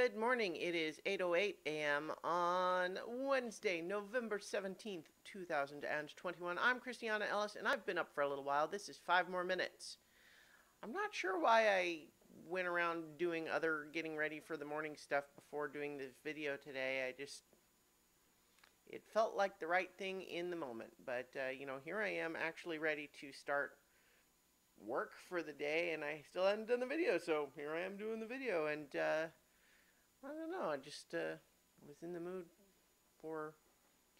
Good morning. It is 8:08 a.m. on Wednesday, November 17th, 2021. I'm Christiana Ellis, and I've been up for a little while. This is 5 more minutes. I'm not sure why I went around doing other getting ready for the morning stuff before doing this video today. It felt like the right thing in the moment. But, here I am actually ready to start work for the day, and I still hadn't done the video, so here I am doing the video. And I don't know, I just was in the mood for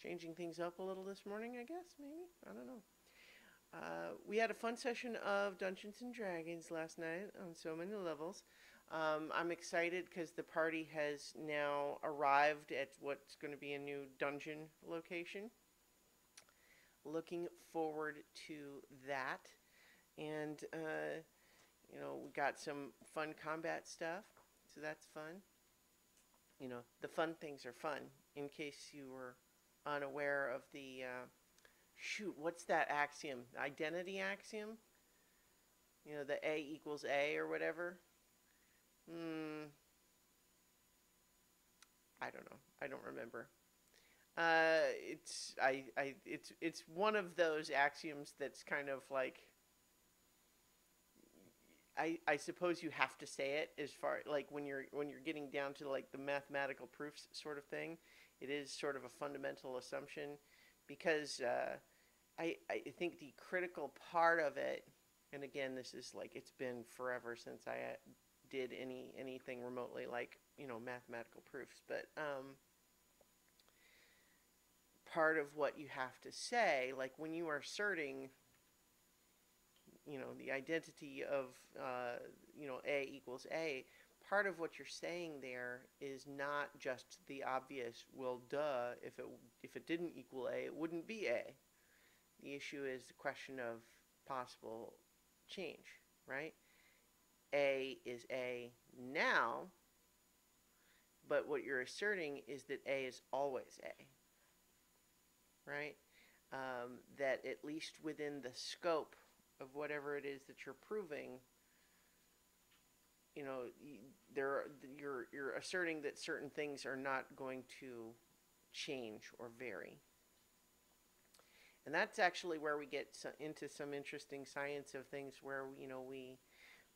changing things up a little this morning, I guess, maybe? I don't know. We had a fun session of Dungeons & Dragons last night on so many levels. I'm excited because the party has now arrived at what's going to be a new dungeon location. Looking forward to that. And, we got some fun combat stuff, so that's fun. The fun things are fun, in case you were unaware of the, what's that axiom? Identity axiom? The A equals A or whatever? I don't know. I don't remember. It's one of those axioms that's kind of like, I suppose you have to say it as far like when you're getting down to like the mathematical proofs sort of thing. It is sort of a fundamental assumption because I think the critical part of it, and again this is like it's been forever since I did anything remotely like mathematical proofs, but part of what you have to say, like when you are asserting the identity of, A equals A, part of what you're saying there is not just the obvious, well, duh, if it didn't equal A, it wouldn't be A. The issue is the question of possible change, right? A is A now, but what you're asserting is that A is always A, right? That at least within the scope of whatever it is that you're proving, you're asserting that certain things are not going to change or vary. And that's actually where we get into some interesting science of things where,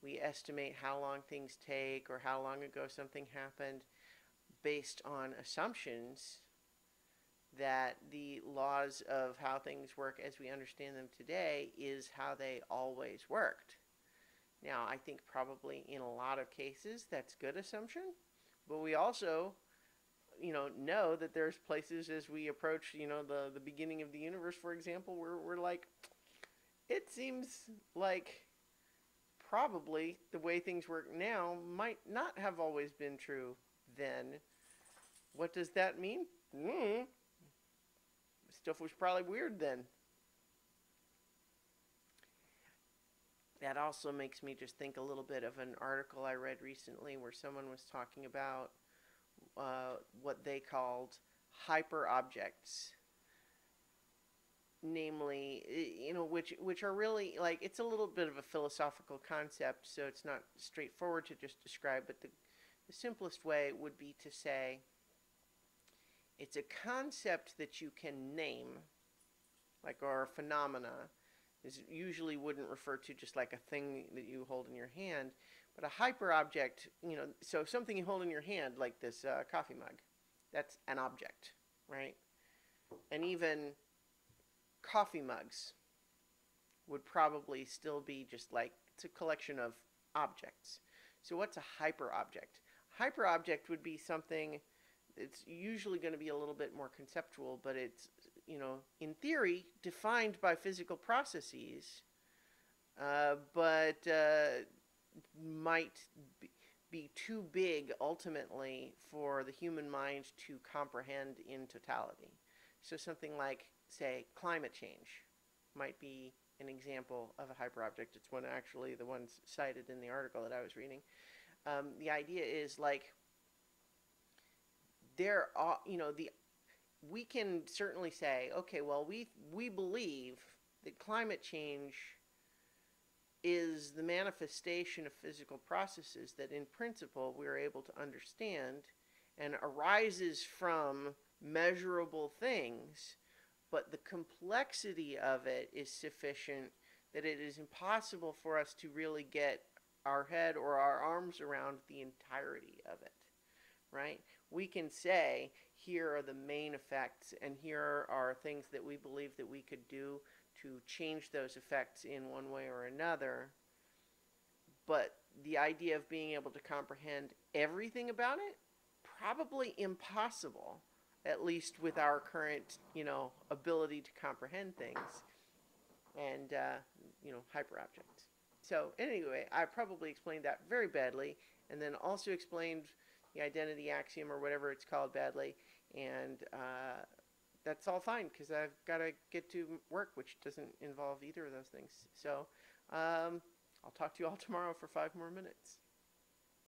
we estimate how long things take or how long ago something happened based on assumptions that the laws of how things work as we understand them today is how they always worked. Now, I think probably in a lot of cases that's good assumption, but we also, know that there's places as we approach, the beginning of the universe, for example, where we're like, it seems like probably the way things work now might not have always been true then. What does that mean? Stuff was probably weird then. That also makes me just think a little bit of an article I read recently where someone was talking about what they called hyperobjects. Namely, which are really, like, it's a little bit of a philosophical concept, so it's not straightforward to just describe, but the simplest way would be to say, it's a concept that you can name, like, or a phenomena. This usually wouldn't refer to just like a thing that you hold in your hand, but a hyperobject, so something you hold in your hand, like this coffee mug, that's an object, right? And even coffee mugs would probably still be just like, it's a collection of objects. So what's a hyperobject? Hyperobject would be something. It's usually going to be a little bit more conceptual, but it's, in theory, defined by physical processes, but might be too big, ultimately, for the human mind to comprehend in totality. So something like, say, climate change might be an example of a hyperobject. It's one, actually, the ones cited in the article that I was reading. The idea is, like, there are, we can certainly say, okay, well, we believe that climate change is the manifestation of physical processes that in principle we are able to understand and arises from measurable things, but the complexity of it is sufficient that it is impossible for us to really get our head or our arms around the entirety of it, right? We can say, here are the main effects, and here are things that we believe that we could do to change those effects in one way or another, but the idea of being able to comprehend everything about it, probably impossible, at least with our current, ability to comprehend things and, hyperobjects. So anyway, I probably explained that very badly, and then also explained the identity axiom or whatever it's called badly, and that's all fine because I've got to get to work, which doesn't involve either of those things. So I'll talk to you all tomorrow for 5 more minutes.